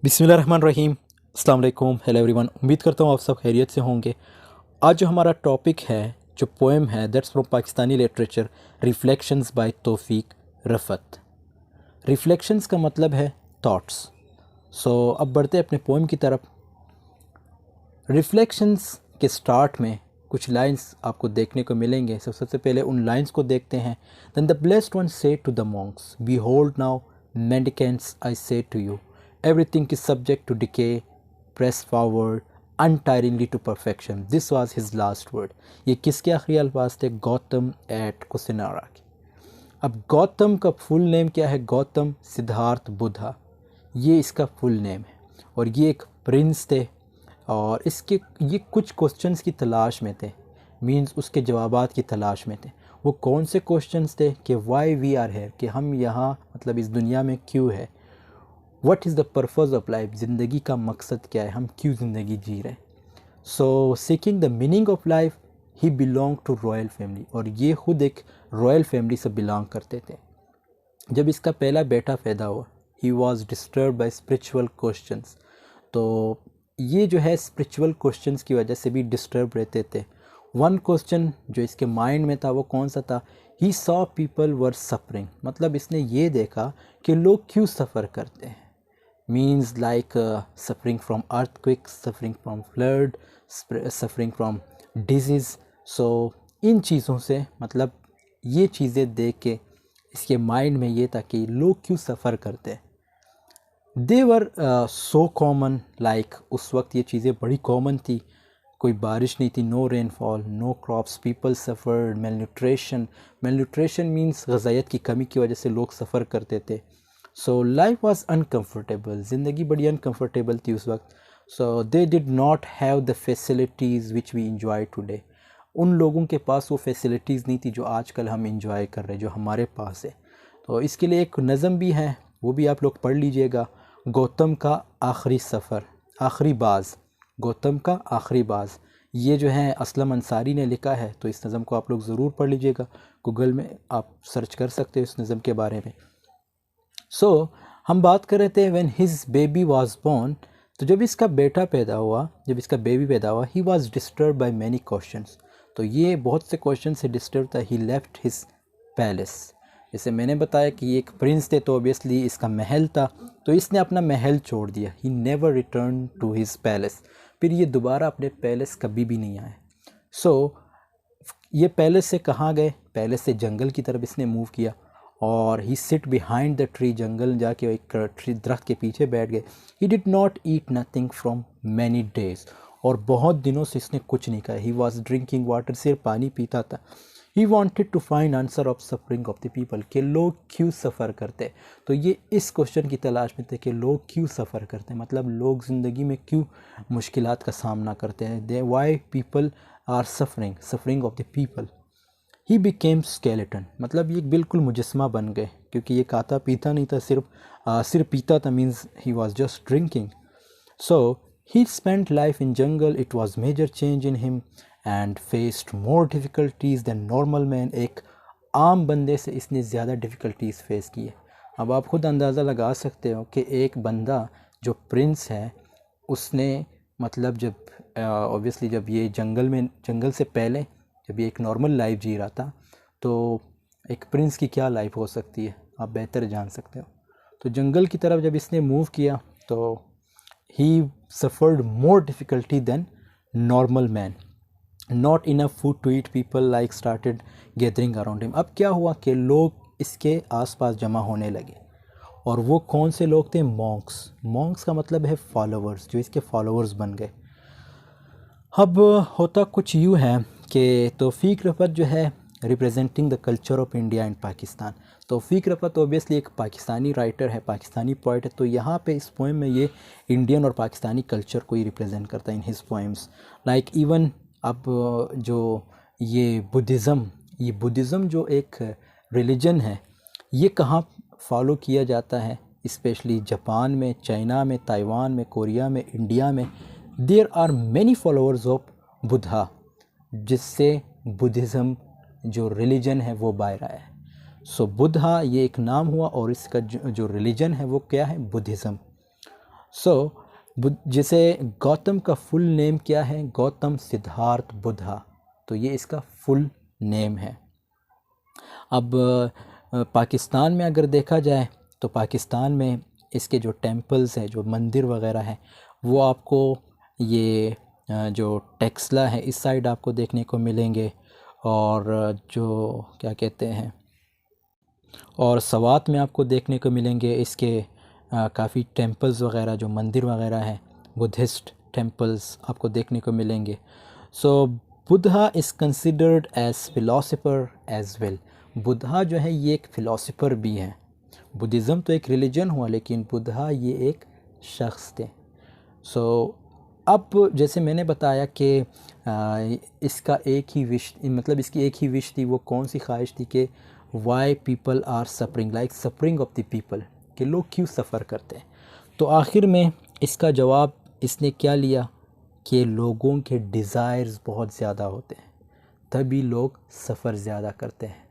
बिस्मिल्लाहिर्रहमानिर्रहीम। अस्सलाम वालेकुम। Hello everyone. उम्मीद करता हूँ आप सब खैरियत से होंगे। आज जो हमारा टॉपिक है, जो पोएम है, that's from Pakistani literature, reflections by Taufiq Rafat. Reflections का मतलब है थॉट्स। अब बढ़ते हैं अपने पोएम की तरफ। रिफ्लेक्शंस के स्टार्ट में कुछ लाइंस आपको देखने को मिलेंगे। सबसे पहले उन लाइंस को देखते हैं। Then the blessed one say to the monks, behold now mendicants I say to you, everything is subject to decay, press forward untiringly to perfection, this was his last word. ये किसके आखिरी अल्फाज थे? Gautam eight Kusinara के। अब गौतम का full name क्या है? गौतम सिद्धार्थ बुद्धा, ये इसका फुल नेम है। और ये एक प्रिंस थे और इसके ये कुछ क्वेश्चंस की तलाश में थे, मींस उसके जवाबात की तलाश में थे। वो कौन से क्वेश्चंस थे? कि वाई वी आर है, कि हम यहाँ मतलब इस दुनिया में क्यों है। What is the purpose of life, ज़िंदगी का मकसद क्या है, हम क्यों ज़िंदगी जी रहे हैं। So seeking the meaning of life he belong to royal family, और ये खुद एक रॉयल फैमिली से बिलोंग करते थे। जब इसका पहला बेटा पैदा हुआ, he was disturb by spiritual questions, तो ये जो है स्पिरिचुअल क्वेश्चंस की वजह से भी डिस्टर्ब रहते थे। वन क्वेश्चन जो इसके माइंड में था वो कौन सा था? He saw people were suffering, मतलब इसने ये देखा कि लोग क्यों सफ़र करते हैं। means like suffering from earthquakes, suffering from flood, suffering from disease. So इन चीज़ों से मतलब ये चीज़ें देख के इसके माइंड में ये था कि लोग क्यों सफ़र करते हैं। दे वर सो कॉमन, लाइक उस वक्त ये चीज़ें बड़ी कॉमन थी। कोई बारिश नहीं थी, no rainfall, no crops, people suffered, malnutrition. Malnutrition means ग़िज़ाइत की कमी की वजह से लोग सफ़र करते थे। सो लाइफ वॉज अनकम्फर्टेबल, ज़िंदगी बड़ी अनकम्फर्टेबल थी उस वक्त। So they did not have the facilities which we enjoy today. उन लोगों के पास वो फैसिलिटीज़ नहीं थी जो आजकल हम इंजॉय कर रहे हैं, जो हमारे पास है। तो इसके लिए एक नज़म भी है, वो भी आप लोग पढ़ लीजिएगा। गौतम का आखिरी सफ़र, आखिरी बाज़, गौतम का आखिरी बाज़, ये जो है असलम अंसारी ने लिखा है। तो इस नज़म को आप लोग ज़रूर पढ़ लीजिएगा, गूगल में आप सर्च कर सकते हो इस नज़म के बारे में। हम बात कर रहे थे when his baby was born, तो जब इसका बेटा पैदा हुआ, जब इसका बेबी पैदा हुआ, he was disturb by many questions, तो ये बहुत से क्वेश्चन से डिस्टर्ब था। ही लेफ्ट हिज पैलेस, जैसे मैंने बताया कि ये एक प्रिंस थे तो ऑब्वियसली इसका महल था, तो इसने अपना महल छोड़ दिया। He never return to his palace, फिर ये दोबारा अपने पैलेस कभी भी नहीं आए। ये पैलेस से कहाँ गए? पैलेस से जंगल की तरफ इसने मूव किया, और ही सिट बिहाइंड द ट्री, जंगल जाके एक ट्री दरख्त के पीछे बैठ गए। He did not eat nothing from many days, और बहुत दिनों से इसने कुछ नहीं खाया। ही वॉज ड्रिंकिंग वाटर, सिर्फ पानी पीता था। He wanted to find answer of suffering of the people, कि लोग क्यों सफ़र करते। तो ये इस क्वेश्चन की तलाश में थे कि लोग क्यों सफ़र करते हैं, मतलब लोग ज़िंदगी में क्यों मुश्किलात का सामना करते हैं। They why people are suffering, suffering of the people. He became skeleton, मतलब ये बिल्कुल मुजस्मा बन गए, क्योंकि ये खाता पीता नहीं था, सिर्फ पीता था, means he was just drinking. So he spent life in jungle, it was major change in him and faced more difficulties than normal man. एक आम बंदे से इसने ज़्यादा डिफ़िकल्टीज़ फेस की है। अब आप खुद अंदाज़ा लगा सकते हो कि एक बंदा जो प्रिंस है, उसने मतलब जब ऑब्वियसली जब ये जंगल से पहले जब ये एक नॉर्मल लाइफ जी रहा था, तो एक प्रिंस की क्या लाइफ हो सकती है आप बेहतर जान सकते हो। तो जंगल की तरफ जब इसने मूव किया तो he suffered more difficulty than normal man. Not enough food to eat, people like started gathering around him. अब क्या हुआ कि लोग इसके आसपास जमा होने लगे, और वो कौन से लोग थे? मॉन्क्स। मॉन्क्स का मतलब है फॉलोअर्स, जो इसके फॉलोअर्स बन गए। अब होता कुछ यूँ है कि तौफीक रफ़त जो है representing the culture of India and Pakistan. Taufiq Rafat obviously एक पाकिस्तानी राइटर है, पाकिस्तानी पोइट है, तो यहाँ पे इस पोएम में ये इंडियन और पाकिस्तानी कल्चर को ही रिप्रेजेंट करता है in his poems. Like even अब जो ये बुद्धिज़्म जो एक रिलीजन है, ये कहाँ फॉलो किया जाता है? स्पेशली जापान में, चाइना में, ताइवान में, कोरिया में, इंडिया में। There are many followers of Buddha, जिससे बुद्धिज़्म जो रिलीजन है वो बाहर आया है। सो बुद्धा ये एक नाम हुआ, और इसका जो रिलीजन है वो क्या है? बुद्धिज़्म। सो जैसे गौतम का फुल नेम क्या है, गौतम सिद्धार्थ बुद्धा, तो ये इसका फुल नेम है। अब पाकिस्तान में अगर देखा जाए तो पाकिस्तान में इसके जो टेम्पल्स हैं, जो मंदिर वगैरह हैं, वो आपको ये जो टेक्सला है इस साइड आपको देखने को मिलेंगे, और जो क्या कहते हैं, और सवात में आपको देखने को मिलेंगे इसके काफ़ी टेम्पल्स वगैरह, जो मंदिर वगैरह हैं, बुद्धिस्ट टेम्पल्स आपको देखने को मिलेंगे। So Buddha is considered as philosopher as well. Buddha जो है ये एक फ़िलासफ़र भी हैं। बुद्धिज़्म तो एक रिलीजन हुआ, लेकिन बुद्धा ये एक शख्स थे। सो अब जैसे मैंने बताया कि इसका एक ही विश, मतलब इसकी एक ही विश थी, वो कौन सी ख्वाहिश थी कि why people are suffering, like suffering of the people, कि लोग क्यों सफ़र करते हैं। तो आखिर में इसका जवाब इसने क्या लिया कि लोगों के डिज़ायर्स बहुत ज़्यादा होते हैं, तभी लोग सफ़र ज़्यादा करते हैं।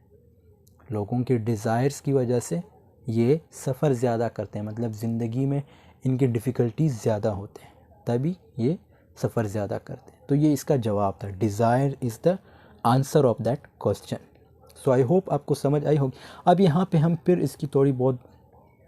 लोगों के डिज़ायर्स की वजह से ये सफ़र ज़्यादा करते हैं, मतलब ज़िंदगी में इनके डिफ़िकल्टीज़ ज़्यादा होते हैं, तभी ये सफ़र ज़्यादा करते हैं। तो ये इसका जवाब था, desire is the answer of that question. So I hope आपको समझ आई होगी। अब यहाँ पे हम फिर इसकी थोड़ी बहुत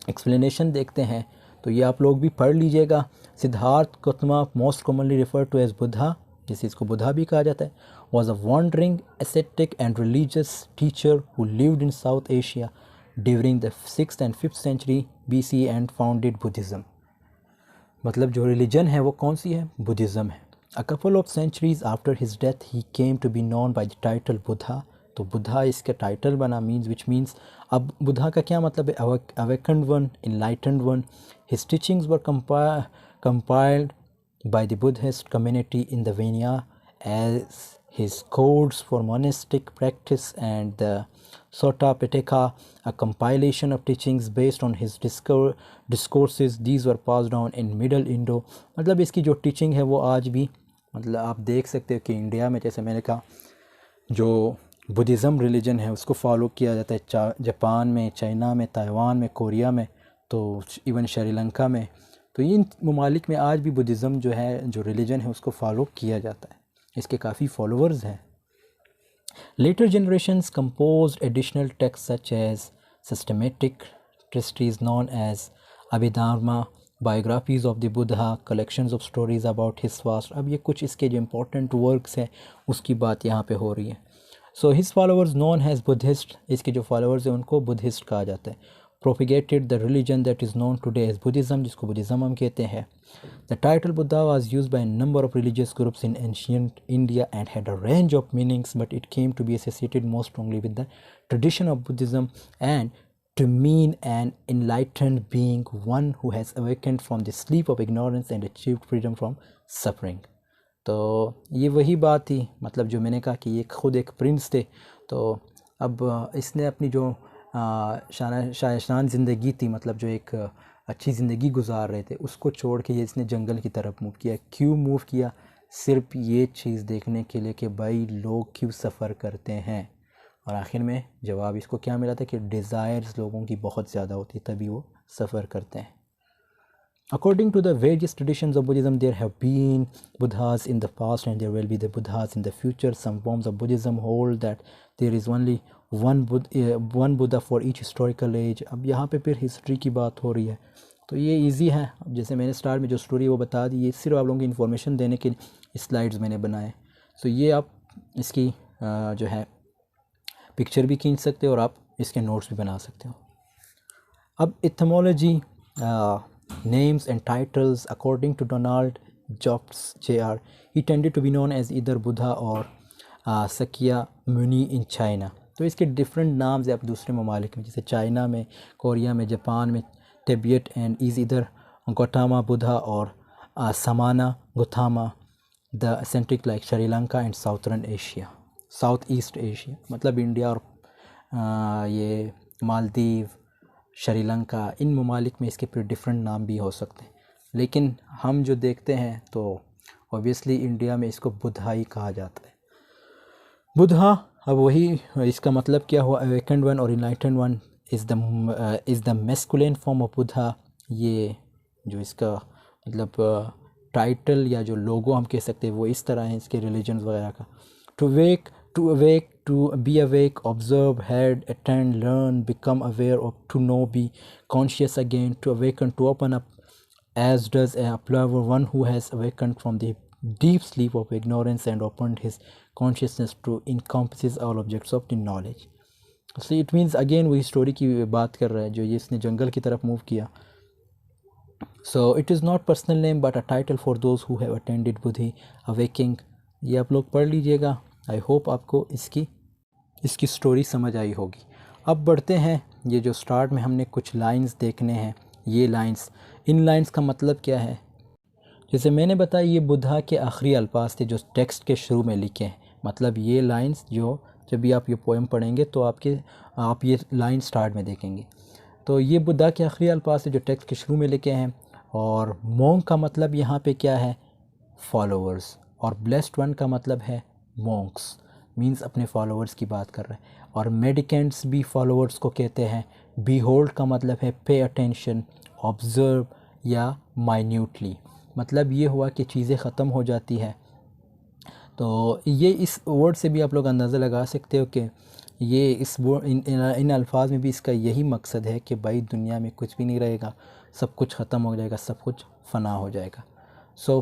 एक्सप्लेनेशन देखते हैं, तो ये आप लोग भी पढ़ लीजिएगा। Siddhartha Gautama, most commonly refer to as Buddha, जिसे इसको बुद्धा भी कहा जाता है, was a wandering ascetic and religious teacher who lived in South Asia during the 6th and 5th century BC and founded Buddhism। मतलब जो रिलीजन है वो कौन सी है, बुद्धिज़्म है। A couple of centuries after his death he came to be known by the title Buddha। तो बुद्धा इसका title बना, मीन्स विच मीन्स, अब बुद्धा का क्या मतलब है, awakened one, enlightened one. His teachings were compiled by the Buddhist community in the Vinaya as his codes for monastic practice, and the Sutta Pitaka, a compilation of teachings based on his discourses. These were passed down in Middle Indo। मतलब इसकी जो teaching है वो आज भी, मतलब आप देख सकते हो कि इंडिया में, जैसे मैंने कहा, जो बुद्धिज़्म रिलीजन है उसको फॉलो किया जाता है जापान में, चाइना में, ताइवान में, कोरिया में, तो इवन श्रीलंका में। तो इन ममालिक में आज भी बुद्धिज़्म जो है, जो रिलीजन है, उसको फॉलो किया जाता है। इसके काफ़ी फॉलोअर्स हैं। Later generations composed additional texts such as systematic treatises known as Abhidharma, biographies of the Buddha, collections of stories about his fast। अब ये कुछ इसके जो important works हैं उसकी बात यहाँ पे हो रही है। So his followers known as Buddhist, इसके जो followers हैं उनको बुद्धिस्ट कहा जाता है। Propagated the religion that is known today as Buddhism, जिसको बुद्धिज़्म हम कहते हैं। The title Buddha was used by a number of religious groups in ancient India and had a range of meanings, but it came to be associated most strongly with the tradition of Buddhism and to mean an enlightened being, one who has awakened from the sleep of ignorance and achieved freedom from suffering। तो ये वही बात थी, मतलब जो मैंने कहा कि ये खुद एक प्रिंस थे, तो अब इसने अपनी जो शान ज़िंदगी थी, मतलब जो एक अच्छी ज़िंदगी गुजार रहे थे, उसको छोड़ के ये इसने जंगल की तरफ मूव किया। क्यों मूव किया, सिर्फ ये चीज़ देखने के लिए कि भाई लोग क्यों सफ़र करते हैं, और आखिर में जवाब इसको क्या मिला था कि डिज़ायर्स लोगों की बहुत ज़्यादा होती है, तभी वो सफ़र करते हैं। According to the various traditions of Buddhism, there have been Buddhas in the past and there will be the Buddhas in the future. Some forms of Buddhism hold that there is only one Buddha for each historical age। अब यहाँ पे फिर history की बात हो रही है, तो ये इजी है। अब जैसे मैंने स्टार्ट में जो स्टोरी वो बता दी, ये सिर्फ आप लोगों की इन्फॉर्मेशन देने के स्लाइड्स मैंने बनाए। सो ये आप इसकी जो है पिक्चर भी खींच सकते हो और आप इसके नोट्स भी बना सकते हो। अब एथमोलॉजी, names and titles, according to Donald Jobs Jr., he tended to be known as either Buddha or Sakya Muni in China। तो इसके डिफरेंट नाम्स है आप दूसरे ममालिक में, जैसे चाइना में, कोरिया में, जापान में, तिब्बत एंड इज़ इधर गौतमा बुद्धा और Samana Gautama, the centric like Sri Lanka and southern Asia, south east Asia, मतलब इंडिया और ये मालदीव, श्रीलंका, इन ममालिक में इसके फिर डिफरेंट नाम भी हो सकते हैं, लेकिन हम जो देखते हैं तो ऑब्वियसली इंडिया में इसको बुद्धा ही कहा जाता है। बुद्धा, अब वही इसका मतलब क्या हुआ, अवेकेंड वन और enlightened one is the masculine form of Buddha. ये जो इसका मतलब टाइटल या जो लोगो हम कह सकते हैं वो इस तरह है इसके रिलीजन्स वगैरह का। To awake, to be awake, observe, heed, attend, learn, become aware of, to know, be conscious again, to awaken, to open up, as does a observer, one who has awakened from the deep sleep of ignorance and opened his consciousness to encompasses all objects of the knowledge. So it means again वही story की बात कर रहा है जो ये इसने जंगल की तरफ मूव किया। So it is not personal name but a title for those who have attended बुद्धि awaking। ये आप लोग पढ़ लीजिएगा। आई होप आपको इसकी स्टोरी समझ आई होगी। अब बढ़ते हैं, ये जो स्टार्ट में हमने कुछ लाइंस देखने हैं, ये लाइंस, इन लाइंस का मतलब क्या है? जैसे मैंने बताया ये बुद्धा के आखिरी अल्फाज थे जो टेक्स्ट के शुरू में लिखे हैं। मतलब ये लाइंस जो जब भी आप ये पोएम पढ़ेंगे तो आप ये लाइन स्टार्ट में देखेंगे। तो ये बुद्धा के आखिरी अल्फाज थे जो टेक्स्ट के शुरू में लिखे हैं। और मोंग का मतलब यहाँ पे क्या है? फॉलोअर्स। और ब्लेस्ड वन का मतलब है मोंक्स, मींस अपने फॉलोअर्स की बात कर रहे हैं। और मेडिकेंट्स भी फॉलोअर्स को कहते हैं। बीहोल्ड का मतलब है पे अटेंशन, ऑब्ज़र्व या माइन्यूटली। मतलब ये हुआ कि चीज़ें ख़त्म हो जाती है। तो ये इस वर्ड से भी आप लोग अंदाज़ा लगा सकते हो कि ये इन अल्फाज में भी इसका यही मकसद है कि भाई दुनिया में कुछ भी नहीं रहेगा, सब कुछ ख़त्म हो जाएगा, सब कुछ फ़ना हो जाएगा। सो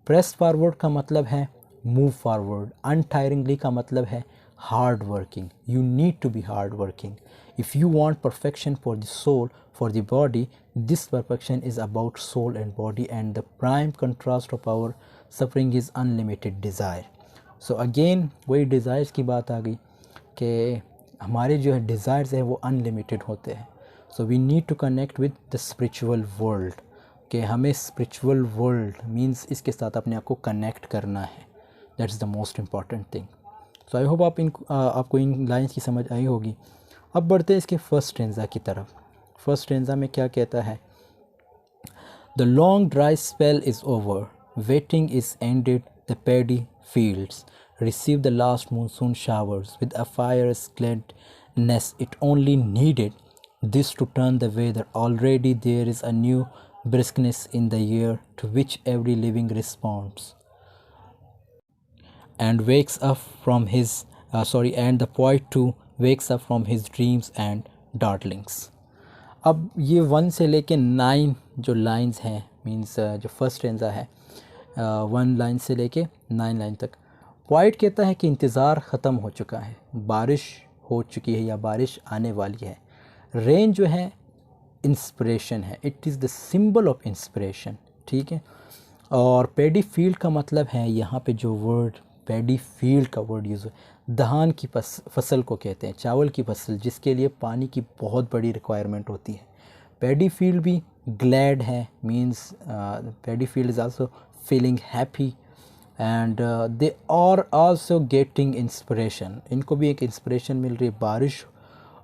प्रेस फॉरवर्ड का मतलब है मूव फॉरवर्ड। अनटायरिंगली का मतलब है hard working. You need to be hard working if you want perfection for the soul, for the body. This perfection is about soul and body and the prime contrast of our suffering is unlimited desire. So again वही desires की बात आ गई कि हमारे जो है desires हैं वो अनलिमिटेड होते हैं। So we need to connect with the spiritual world, कि हमें स्पिरिचुअल वर्ल्ड मींस इसके साथ अपने आप को कनेक्ट करना है। That's the most important thing. So I hope आपको इन लाइन्स की समझ आई होगी। अब बढ़ते हैं इसके फर्स्ट स्टैंजा की तरफ। फर्स्ट स्टैंजा में क्या कहता है? The long dry spell is over, waiting is ended, the paddy fields receive the last monsoon showers with a fire's gladness. It only needed this to turn the weather. Already there is a new briskness in the air to which every living responds and wakes up from his and the poet too wakes up from his dreams and dawdlings. अब ये 1 से लेके 9 जो lines हैं, means जो first stanza है 1 line से लेके 9 लाइन तक, पोइट कहता है कि इंतज़ार ख़त्म हो चुका है, बारिश हो चुकी है या बारिश आने वाली है। रेन जो है इंस्पिरेशन है, it is the symbol of inspiration, ठीक है। और पैडी फील्ड का मतलब है, यहाँ पे जो वर्ड पैडी फील्ड का वर्ड यूज़ है, धान की फसल को कहते हैं, चावल की फसल जिसके लिए पानी की बहुत बड़ी रिक्वायरमेंट होती है। पैडी फील्ड भी ग्लैड है, means paddy field is also feeling happy and they are also getting inspiration. इनको भी एक इंस्पिरेशन मिल रही है। बारिश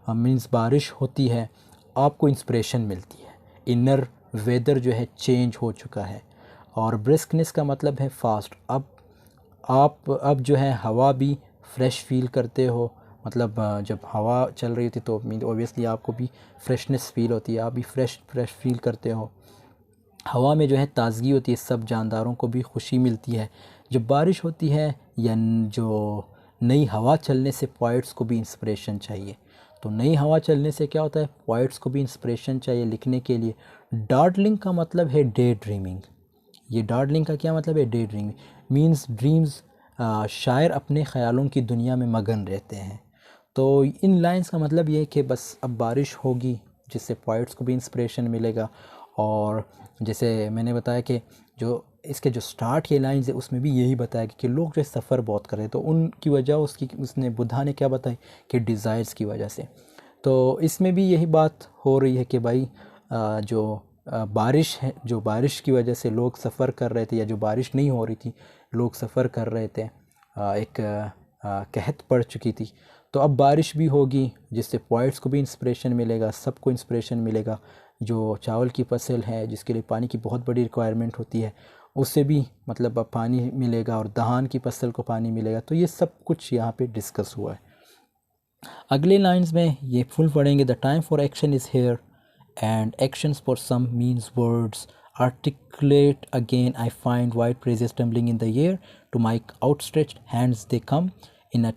मीन्स बारिश होती है, आपको इंस्पिरेशन मिलती है। इनर वेदर जो है चेंज हो चुका है। और ब्रिस्कनेस का मतलब है फास्ट। अब जो है हवा भी फ्रेश फील करते हो, मतलब जब हवा चल रही होती तो मीन ओबियसली आपको भी फ्रेशनेस फील होती है, आप भी फ्रेश फील करते हो। हवा में जो है ताज़गी होती है, सब जानदारों को भी खुशी मिलती है। जब बारिश होती है या जो नई हवा चलने से पोइट्स को भी इंस्पिरेशन चाहिए। तो नई हवा चलने से क्या होता है, पोइट्स को भी इंस्पिरेशन चाहिए लिखने के लिए। डार्डलिंग का मतलब है डे ड्रीमिंग। ये डार्डलिंग का क्या मतलब है? Day dreaming means dreams. शायर अपने ख़यालों की दुनिया में मगन रहते हैं। तो इन लाइंस का मतलब ये है कि बस अब बारिश होगी जिससे पोइट्स को भी इंस्पिरेशन मिलेगा। और जैसे मैंने बताया कि जो इसके जो स्टार्ट के लाइंस है उसमें भी यही बताया कि लोग जो सफ़र बहुत कर रहे हैं, तो उनकी वजह उसने बुद्धा ने क्या बताई कि डिज़ायर्स की वजह से। तो इसमें भी यही बात हो रही है कि भाई जो बारिश है, जो बारिश की वजह से लोग सफ़र कर रहे थे, या जो बारिश नहीं हो रही थी लोग सफ़र कर रहे थे, एक कहत पड़ चुकी थी, तो अब बारिश भी होगी जिससे पोइट्स को भी इंस्पिरेशन मिलेगा, सबको इंस्पिरेशन मिलेगा। जो चावल की फसल है जिसके लिए पानी की बहुत बड़ी रिक्वायरमेंट होती है, उससे भी मतलब अब पानी मिलेगा, और धान की फसल को पानी मिलेगा। तो ये सब कुछ यहाँ पे डिस्कस हुआ है। अगले लाइंस में ये फुल पढ़ेंगे। The time for action is here and actions for some means words Articulate again, I find white praises tumbling in the air. To my outstretched hands they come in a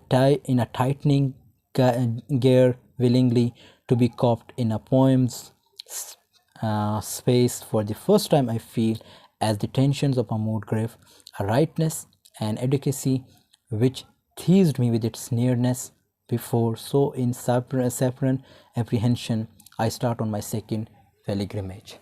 tightening gear, willingly to be caught in a poem's space. For the first time I feel, as the tensions of a mood grave, a rightness and adequacy which teased me with its nearness before. So in saffron apprehension I start on my second pilgrimage.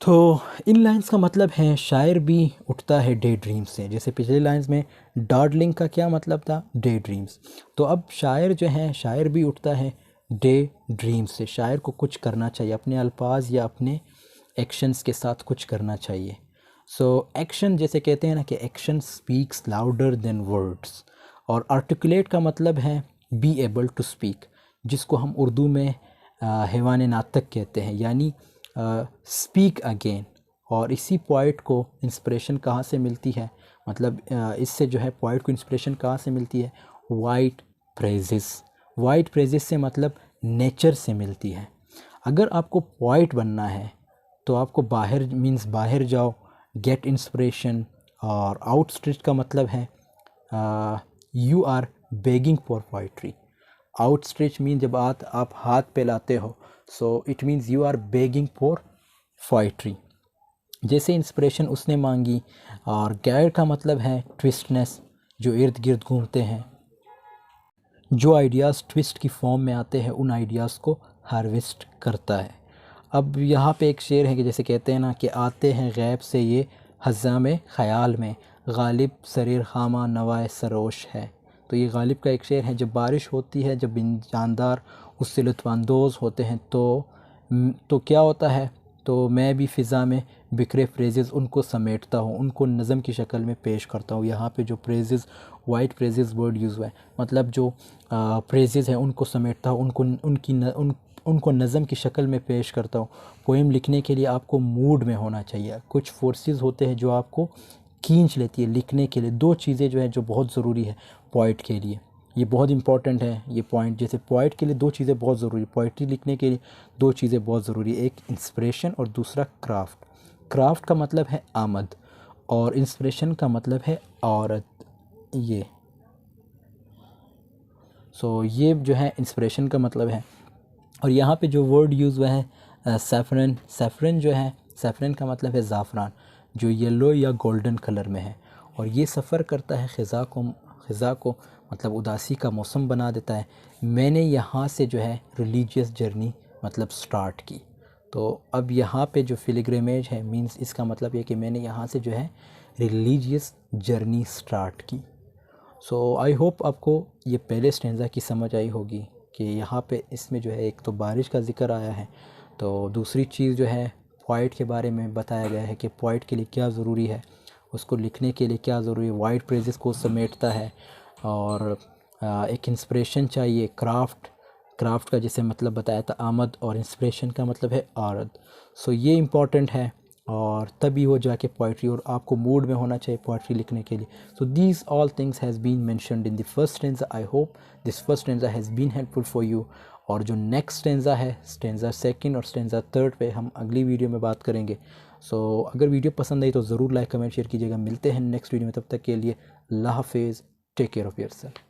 तो इन lines का मतलब है शायर भी उठता है day dreams से। जैसे पिछले लाइंस में डार्लिंग का क्या मतलब था, डे ड्रीम्स, तो अब शायर जो है, शायर भी उठता है डे ड्रीम्स से। शायर को कुछ करना चाहिए, अपने अल्फाज या अपने एक्शंस के साथ कुछ करना चाहिए। सो एक्शन, जैसे कहते हैं ना कि action speaks louder than words. और आर्टिकुलेट का मतलब है बी एबल टू स्पीक, जिसको हम उर्दू में हैवान नातक कहते हैं, यानी स्पीक अगेन। और इसी पॉइट को इंस्पिरेशन कहाँ से मिलती है, मतलब इससे जो है पॉइट को इंस्पिरेशन कहाँ से मिलती है, वाइट प्रेजेस। वाइट प्रेजेस से मतलब नेचर से मिलती है। अगर आपको पॉइट बनना है तो आपको बाहर मीन्स बाहर जाओ, गेट इंस्पिरेशन। और आउटस्ट्रेच का मतलब है you are begging for poetry. Outstretch mean जब आप हाथ फैलाते हो, so it means you are begging for poetry. जैसे इंस्पिरेशन उसने मांगी। और गैर का मतलब है ट्विस्टनेस, जो इर्द गिर्द घूमते हैं। जो आइडियाज़ ट्विस्ट की फॉर्म में आते हैं उन आइडियाज़ को हार्वेस्ट करता है। अब यहाँ पे एक शेर है कि जैसे कहते हैं ना कि आते हैं गैब से ये हज़ाम ख़याल में, गालिब सरीर खामा नवाए सरोश है। तो ये गालिब का एक शेर है। जब बारिश होती है, जब जानदार उससे लुत्फ़ानंदोज़ होते हैं तो क्या होता है, तो मैं भी फ़िज़ा में बिखरे फ्रेजेस उनको समेटता हूँ, उनको नज़म की शक्ल में पेश करता हूँ। यहाँ पे जो praises, white praises word use हुआ है, मतलब जो प्रेजेस हैं उनको समेटता हूँ, उनको नज़म की शक्ल में पेश करता हूँ। पोएम लिखने के लिए आपको मूड में होना चाहिए। कुछ फोर्सेस होते हैं जो आपको खींच लेती है लिखने के लिए। दो चीज़ें जो है जो बहुत ज़रूरी है पोइट के लिए, ये बहुत इंपॉर्टेंट है ये पॉइंट। जैसे पोइट के लिए दो चीज़ें बहुत ज़रूरी, पोइट्री लिखने के लिए दो चीज़ें बहुत ज़रूरी, एक इंस्पिरेशन और दूसरा क्राफ्ट। क्राफ्ट का मतलब है आमद और इंस्पिरेशन का मतलब है औरत। ये ये जो है इंस्पिरेशन का मतलब है। और यहाँ पे जो वर्ड यूज़ हुआ है सैफरन, सैफरन जो है, सैफरन का मतलब है ज़ाफ़रान, जो येलो या गोल्डन कलर में है। और ये सफ़र करता है ख़ज़ा को मतलब उदासी का मौसम बना देता है। मैंने यहाँ से जो है रिलीजियस जर्नी मतलब स्टार्ट की। तो अब यहाँ पे जो पिलग्रिमेज है मींस इसका मतलब ये कि मैंने यहाँ से जो है रिलीजियस जर्नी स्टार्ट की। सो आई होप आपको ये पहले स्टेंजा की समझ आई होगी कि यहाँ पे इसमें जो है एक तो बारिश का ज़िक्र आया है, तो दूसरी चीज़ जो है पोइट के बारे में बताया गया है कि पोइट के लिए क्या ज़रूरी है, उसको लिखने के लिए क्या ज़रूरी है। वाइट प्रेजेस को समेटता है और एक इंस्पिरेशन चाहिए। क्राफ्ट का जैसे मतलब बताया था आमद, और इंस्पिरेशन का मतलब है औरत। सो ये इम्पॉर्टेंट है और तभी हो जाके पोइट्री, और आपको मूड में होना चाहिए पोइट्री लिखने के लिए। So these all things has been mentioned in the first stanza. I hope this first stanza has been helpful for you. और जो नेक्स्ट स्टेंजा है, स्टेंजा सेकंड और स्टेंजा थर्ड पे हम अगली वीडियो में बात करेंगे। सो अगर वीडियो पसंद आई तो ज़रूर लाइक कमेंट शेयर कीजिएगा। मिलते हैं नेक्स्ट वीडियो में, तब तक के लिए अल्लाह हाफिज़, टेक केयर ऑफ़ योरसेल्फ।